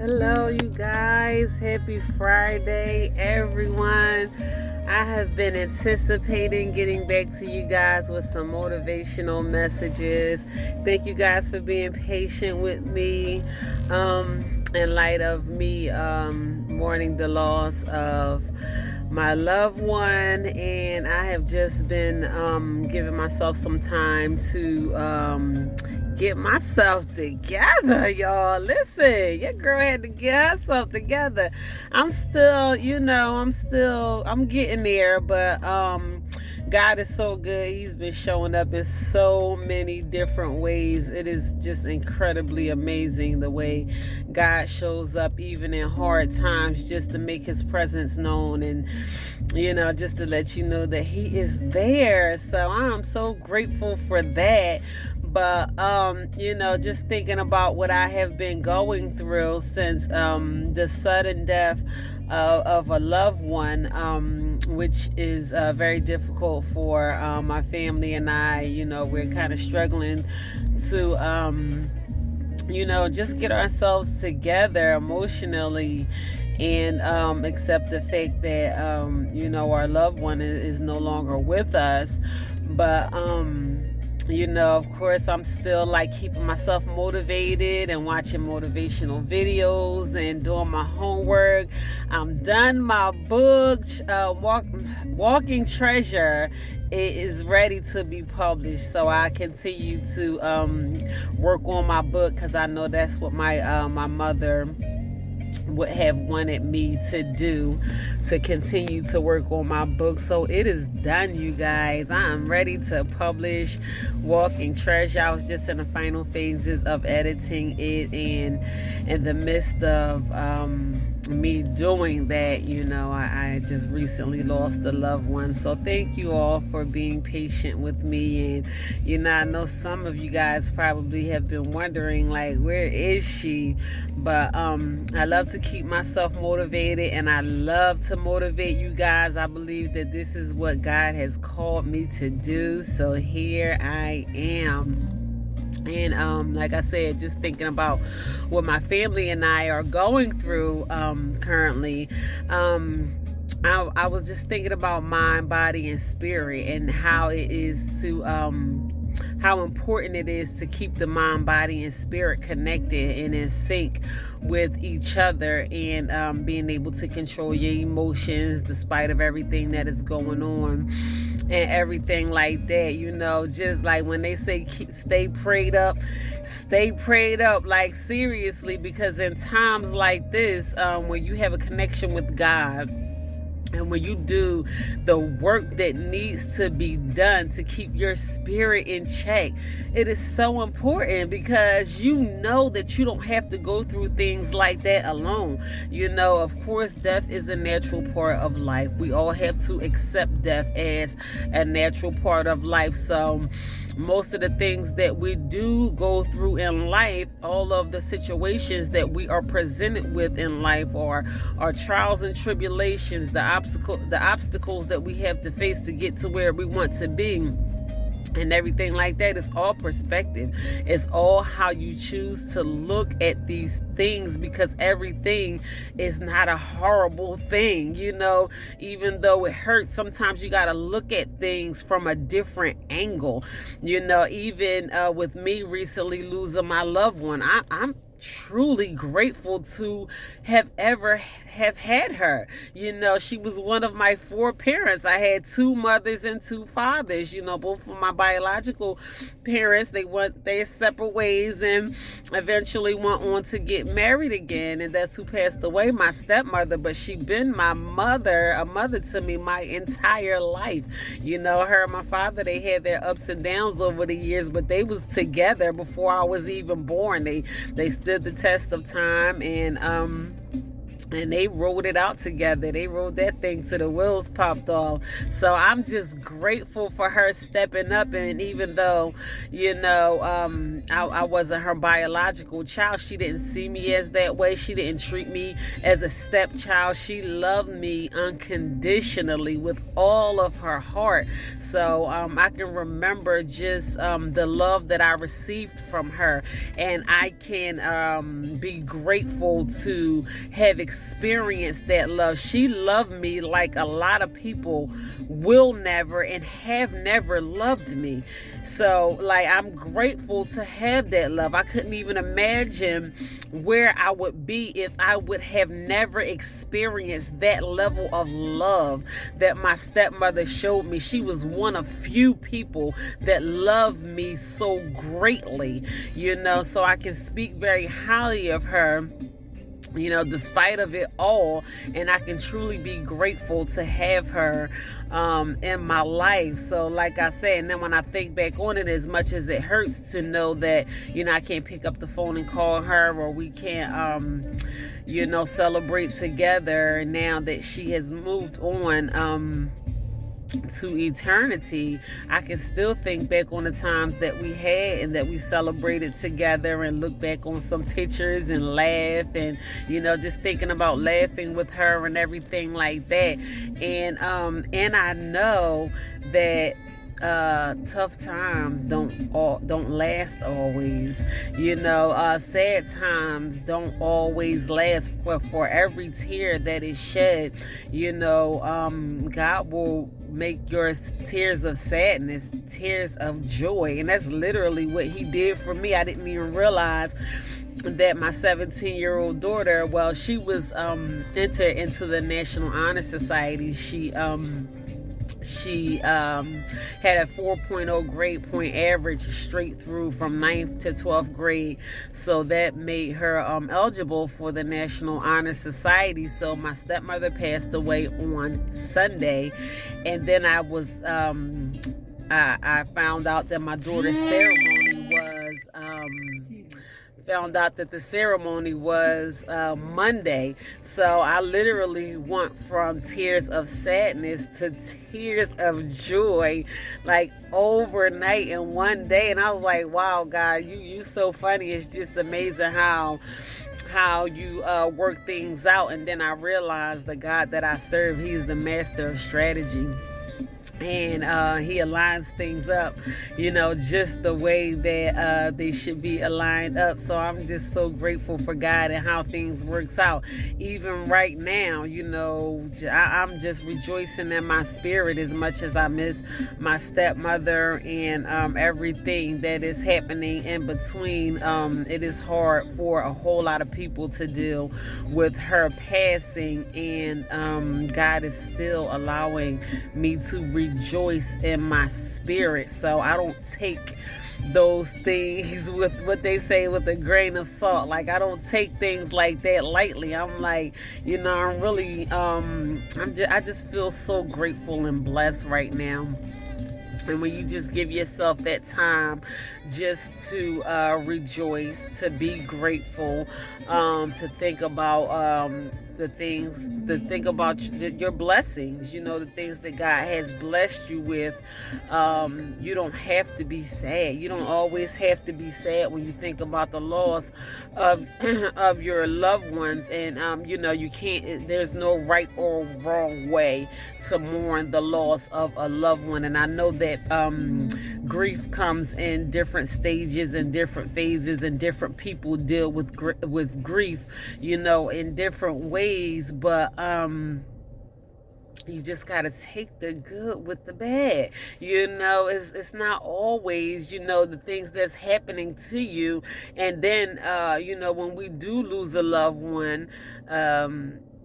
Hello, you guys. Happy Friday, everyone. I have been anticipating getting back to you guys with some motivational messages. Thank you guys for being patient with me in light of me mourning the loss of my loved one, and I have just been giving myself some time to get myself together, y'all. Listen, your girl had to get herself together. I'm still, I'm getting there, but God is so good. He's been showing up in so many different ways. It is just incredibly amazing the way God shows up even in hard times, just to make his presence known, and just to let you know that he is there. So I'm so grateful for that. But just thinking about what I have been going through since the sudden death of a loved one, which is very difficult for my family and I. We're kind of struggling to just get ourselves together emotionally, and accept the fact that our loved one is no longer with us. But of course, I'm still like keeping myself motivated and watching motivational videos and doing my homework. I'm done my book, Walking Treasure. It is ready to be published, so I continue to work on my book, because I know that's what my mother would have wanted me to do, to continue to work on my book. So it is done, you guys. I'm ready to publish Walking Treasure. I was just in the final phases of editing it, and in the midst of me doing that, I just recently lost a loved one. So thank you all for being patient with me. And I know some of you guys probably have been wondering, like, where is she? But I love to keep myself motivated, and I love to motivate you guys. I believe that this is what God has called me to do, so here I am. And like I said, just thinking about what my family and I are going through currently. I was just thinking about mind, body, and spirit, and how it is to how important it is to keep the mind, body, and spirit connected and in sync with each other, and being able to control your emotions despite of everything that is going on and everything like that. Just like when they say stay prayed up, like, seriously, because in times like this, when you have a connection with God, and when you do the work that needs to be done to keep your spirit in check, it is so important, because you know that you don't have to go through things like that alone. Of course, death is a natural part of life. We all have to accept death as a natural part of life. So most of the things that we do go through in life, all of the situations that we are presented with in life, are trials and tribulations, the obstacles that we have to face to get to where we want to be, and everything like that. Is all perspective. It's all how you choose to look at these things, because everything is not a horrible thing. Even though it hurts, sometimes you got to look at things from a different angle. Even with me recently losing my loved one, I'm truly grateful to have had her. She was one of my 4 parents. I had 2 mothers and 2 fathers. Both of my biological parents, they went their separate ways and eventually went on to get married again, and that's who passed away, my stepmother. But she been my mother, a mother to me, my entire life. Her and my father, they had their ups and downs over the years, but they was together before I was even born. They stood the test of time, and and they rolled it out together. They rolled that thing till the wheels popped off. So I'm just grateful for her stepping up. And even though, I wasn't her biological child, she didn't see me as that way. She didn't treat me as a stepchild. She loved me unconditionally with all of her heart. So I can remember just the love that I received from her. And I can be grateful to have experienced that love. She loved me like a lot of people will never and have never loved me. So, like, I'm grateful to have that love. I couldn't even imagine where I would be if I would have never experienced that level of love that my stepmother showed me. She was one of few people that loved me so greatly, so I can speak very highly of her, despite of it all. And I can truly be grateful to have her in my life. So like I said, and then when I think back on it, as much as it hurts to know that, I can't pick up the phone and call her, or we can't, celebrate together now that she has moved on, to eternity, I can still think back on the times that we had and that we celebrated together, and look back on some pictures and laugh, and just thinking about laughing with her and everything like that. And I know that tough times don't last always. Sad times don't always last. For every tear that is shed, God will make your tears of sadness tears of joy. And that's literally what he did for me. I didn't even realize that my 17-year-old daughter, well, she was entered into the National Honor Society. She had a 4.0 grade point average straight through from 9th to 12th grade. So that made her eligible for the National Honor Society. So my stepmother passed away on Sunday. And then I found out that my daughter's ceremony was Monday. So I literally went from tears of sadness to tears of joy, like overnight in one day. And I was like, wow, God, you so funny. It's just amazing how you work things out. And then I realized the God that I serve, he's the master of strategy. And he aligns things up, just the way that they should be aligned up. So I'm just so grateful for God and how things works out. Even right now, I'm just rejoicing in my spirit as much as I miss my stepmother and everything that is happening in between. It is hard for a whole lot of people to deal with her passing, and God is still allowing me to rejoice in my spirit. So I don't take those things with what they say with a grain of salt. Like, I don't take things like that lightly. I'm like, I'm really I just feel so grateful and blessed right now. And when you just give yourself that time just to rejoice, to be grateful, to think about your blessings, the things that God has blessed you with. You don't have to be sad. You don't always have to be sad when you think about the loss of your loved ones. And you can't, there's no right or wrong way to mourn the loss of a loved one. And I know that grief comes in different stages and different phases, and different people deal with grief, in different ways. But you just got to take the good with the bad. It's not always, the things that's happening to you. And then, when we do lose a loved one,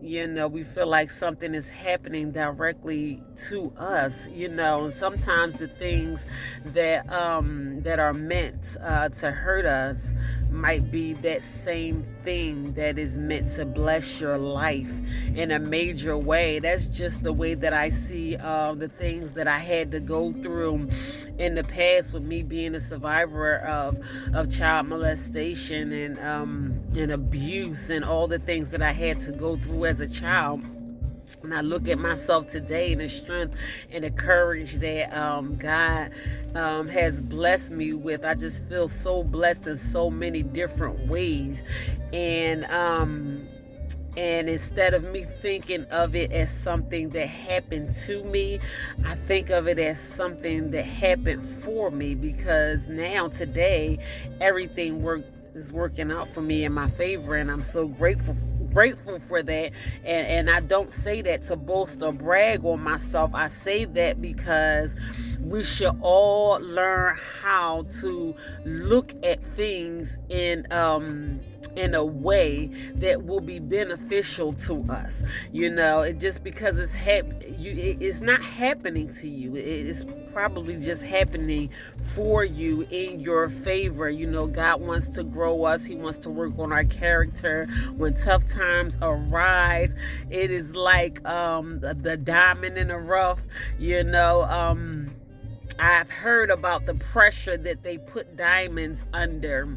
we feel like something is happening directly to us, and sometimes the things that are meant to hurt us might be that same thing that is meant to bless your life in a major way. That's just the way that I see the things that I had to go through in the past with me being a survivor of child molestation. And and abuse and all the things that I had to go through as a child. And I look at myself today and the strength and the courage that God has blessed me with. I just feel so blessed in so many different ways. And instead of me thinking of it as something that happened to me, I think of it as something that happened for me, because now today everything is working out for me in my favor, and I'm so grateful for that. And I don't say that to boast or brag on myself. I say that because we should all learn how to look at things in a way that will be beneficial to us. It just because it's not happening to you. It's probably just happening for you in your favor. God wants to grow us. He wants to work on our character. When tough times arise, it is like the diamond in the rough. I've heard about the pressure that they put diamonds under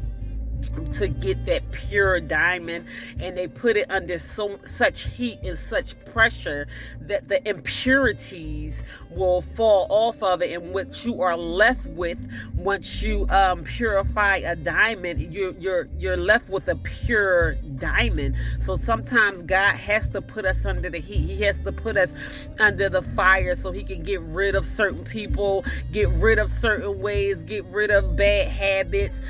to get that pure diamond, and they put it under such heat and such pressure that the impurities will fall off of it, and what you are left with once you purify a diamond, you're left with a pure diamond. So sometimes God has to put us under the heat. He has to put us under the fire so he can get rid of certain people, get rid of certain ways, get rid of bad habits,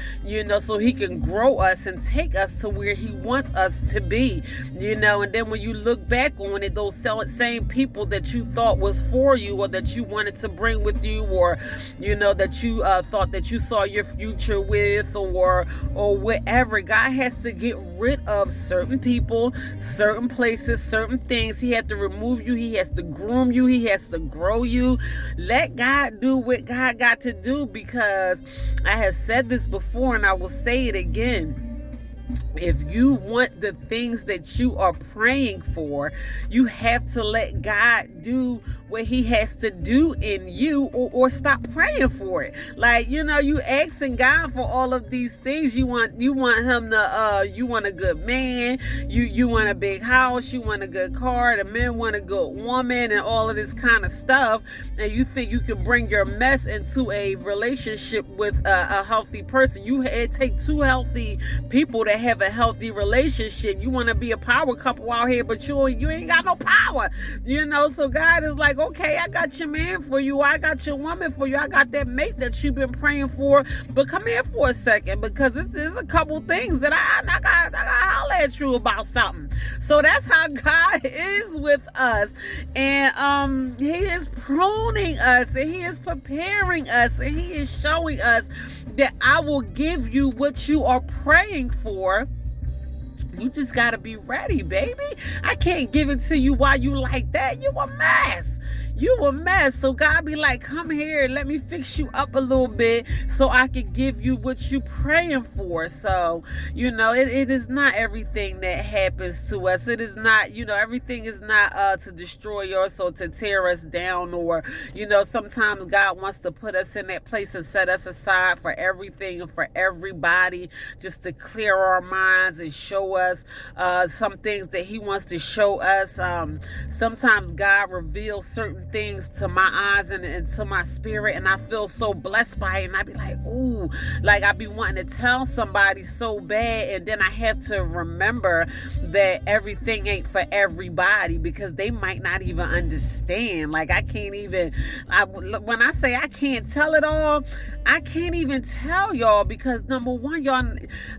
so he can grow us and take us to where he wants us to be. And then when you look back on it, those same people that you thought was for you, or that you wanted to bring with you, or that you thought that you saw your future with, or whatever, God has to get rid of certain people, certain places, certain things. He has to remove you. He has to groom you. He has to grow you. Let God do what God got to do, because I have said this before and I will say it again. If you want the things that you are praying for, you have to let God do what he has to do in you, or stop praying for it. Like, you asking God for all of these things. You want him to, you want a good man, you want a big house, you want a good car, the men want a good woman, and all of this kind of stuff. And you think you can bring your mess into a relationship with a healthy person. It takes two healthy people to have a healthy relationship. You want to be a power couple out here, but you ain't got no power. So God is like, okay, I got your man for you, I got your woman for you, I got that mate that you've been praying for, but come here for a second, because this is a couple things that I got holler at you about something. So that's how God is with us, and he is pruning us, and he is preparing us, and he is showing us that I will give you what you are praying for. You just got to be ready, baby. I can't give it to you while you like that. You a mess. You a mess. So God be like, come here, let me fix you up a little bit so I can give you what you praying for. So, it is not everything that happens to us. It is not, everything is not to destroy us or to tear us down, or, sometimes God wants to put us in that place and set us aside for everything and for everybody, just to clear our minds and show us some things that he wants to show us. Sometimes God reveals certain things to my eyes and to my spirit, and I feel so blessed by it, and I be like, ooh, like I be wanting to tell somebody so bad, and then I have to remember that everything ain't for everybody, because they might not even understand. Like, when I say I can't tell it all, I can't even tell y'all, because number one, y'all,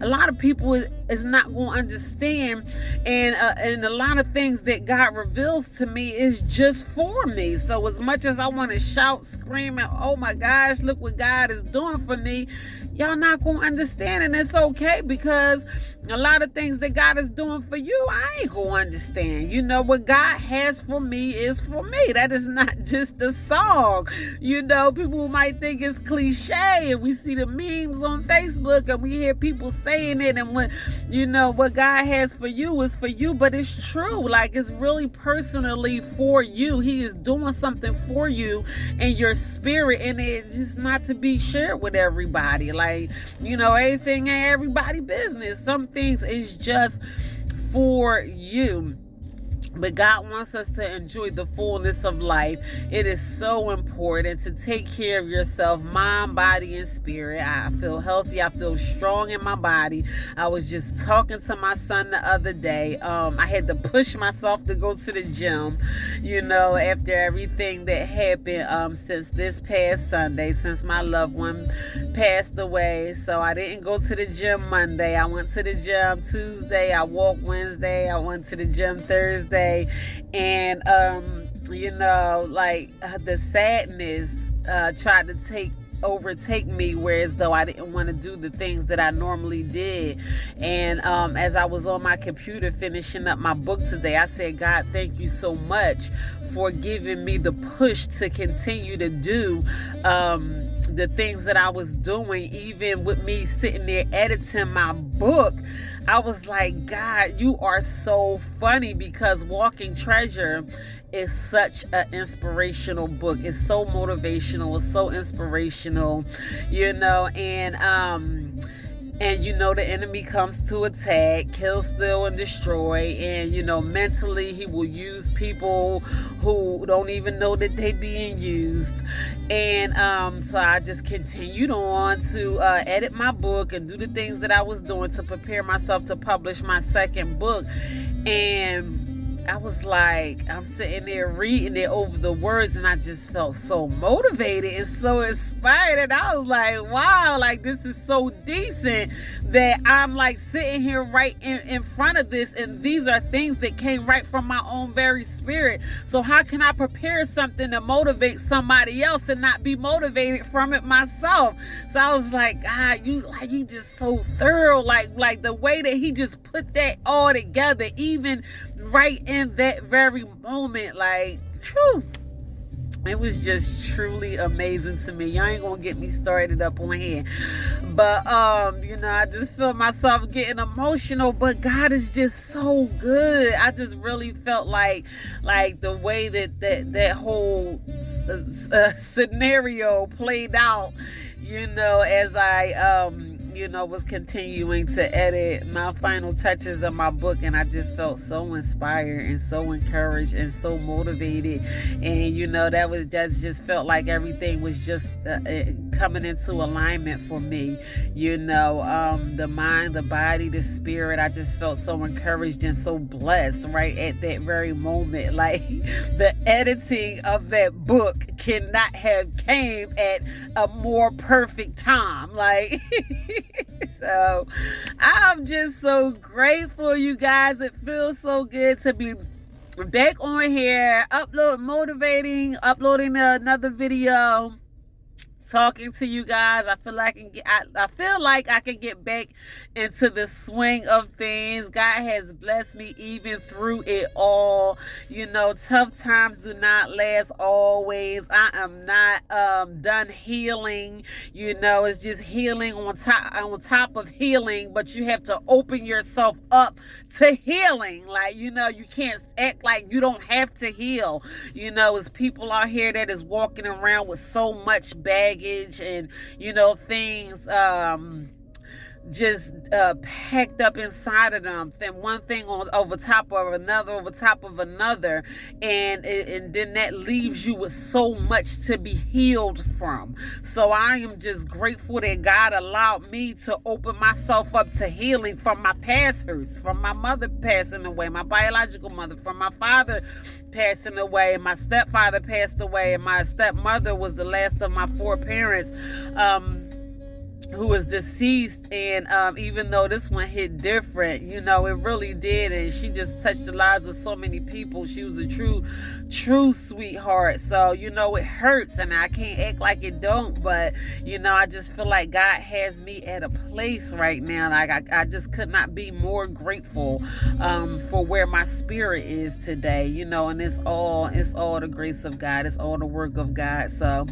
a lot of people is not going to understand, and a lot of things that God reveals to me is just for me. So as much as I want to shout, scream, and oh my gosh, look what God is doing for me, y'all not going to understand, and it's okay, because a lot of things that God is doing for you, I ain't going to understand. What God has for me is for me. That is not just a song. People might think it's cliche, and we see the memes on Facebook, and we hear people saying it, and what God has for you is for you, but it's true. Like, it's really personally for you. He is doing something for you in your spirit, and it's just not to be shared with everybody. Like, everything ain't everybody business. Some things things is just for you. But God wants us to enjoy the fullness of life. It is so important to take care of yourself, mind, body, and spirit. I feel healthy. I feel strong in my body. I was just talking to my son the other day. I had to push myself to go to the gym, after everything that happened since this past Sunday, since my loved one passed away. So I didn't go to the gym Monday. I went to the gym Tuesday. I walked Wednesday. I went to the gym Thursday. And the sadness tried to overtake me, whereas though I didn't want to do the things that I normally did. And as I was on my computer finishing up my book today, I said, God, thank you so much for giving me the push to continue to do the things that I was doing. Even with me sitting there editing my book, I was like, God, you are so funny, because Walking Treasure is such an inspirational book. It's so motivational. It's so inspirational, and the enemy comes to attack, kill, steal, and destroy. And mentally he will use people who don't even know that they're being used. And so I just continued on to edit my book and do the things that I was doing to prepare myself to publish my second book. And I was like, I'm sitting there reading it over the words, and I just felt so motivated and so inspired. And I was like, wow, like this is so decent that I'm like sitting here right in front of this, and these are things that came right from my own very spirit. So how can I prepare something to motivate somebody else and not be motivated from it myself? So I was like, God, you just so thorough, like the way that he just put that all together, even right in that very moment, whew, it was just truly amazing to me. Y'all ain't gonna get me started up on here, but I just feel myself getting emotional. But God is just so good. I just really felt like the way that whole scenario played out, as I was continuing to edit my final touches of my book. And I just felt so inspired and so encouraged and so motivated. And that was just felt like everything was just coming into alignment for me. The mind, the body, the spirit. I just felt so encouraged and so blessed right at that very moment. Like the editing of that book cannot have came at a more perfect time. So I'm just so grateful, you guys. It feels so good to be back on here, uploading another video, talking to you guys. I feel like I can get back into the swing of things. God has blessed me even through it all. Tough times do not last always. I am not done healing. It's just healing on top of healing, but you have to open yourself up to healing. You can't act like you don't have to heal. It's people out here that is walking around with so much baggage and things just packed up inside of them. Then one thing over top of another, and then that leaves you with so much to be healed from. So I am just grateful that God allowed me to open myself up to healing from my past hurts, from my mother passing away, my biological mother, from my father passing away, my stepfather passed away, and my stepmother was the last of my four parents who was deceased. And even though this one hit different, it really did, and she just touched the lives of so many people. She was a true sweetheart. So it hurts, and I can't act like it don't, but I just feel like God has me at a place right now. I just could not be more grateful for where my spirit is today. And it's all the grace of God. It's all the work of God. So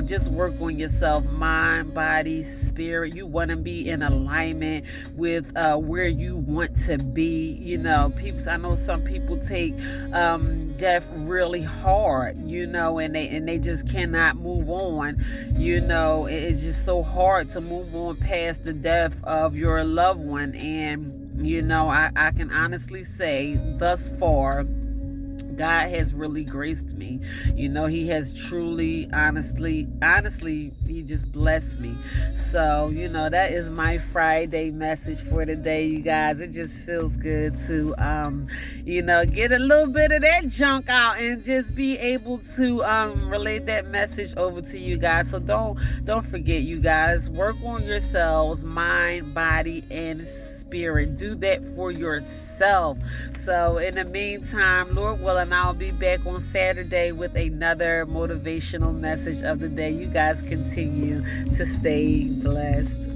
just work on yourself, mind, body, Holy Spirit. You want to be in alignment with where you want to be. You know, people. I know some people take death really hard. You know, and they just cannot move on. You know, it's just so hard to move on past the death of your loved one. And you know, I can honestly say, thus far, God has really graced me. You know, he has truly, honestly, he just blessed me. So, you know, that is my Friday message for today, you guys. It just feels good to, you know, get a little bit of that junk out and just be able to relate that message over to you guys. So don't forget, you guys, work on yourselves, mind, body, and spirit. Do that for yourself. So in the meantime, Lord willing, I'll be back on Saturday with another motivational message of the day. You guys continue to stay blessed.